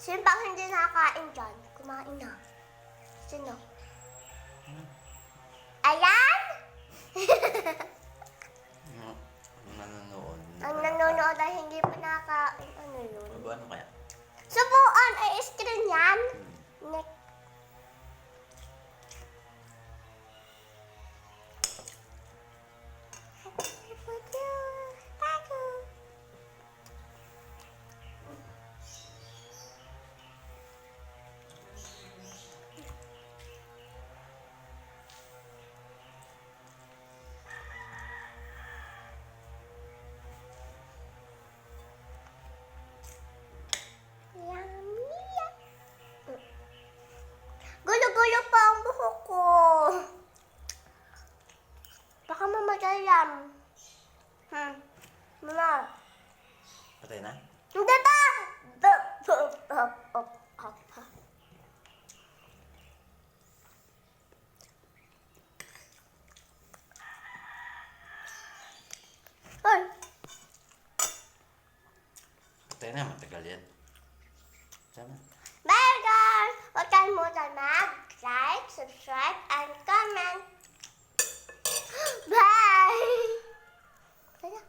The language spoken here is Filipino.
Sino pang hindi nakakain dyan? Kumain na. Sino? Ayan! Nanonood. Ang nanonood ay hindi pa nakakain. Ano yun? Ano kaya? Subuan ay screen yan. Next. Gulo-gulo pa ang buhok ko. Baka mamatay yan. Mama. Patay na? Hindi pa! Ay! Patay na, matagal yan. Sama. Bye guys! Huwag kalimutan mag-like, subscribe, and comment. Bye! Kaya.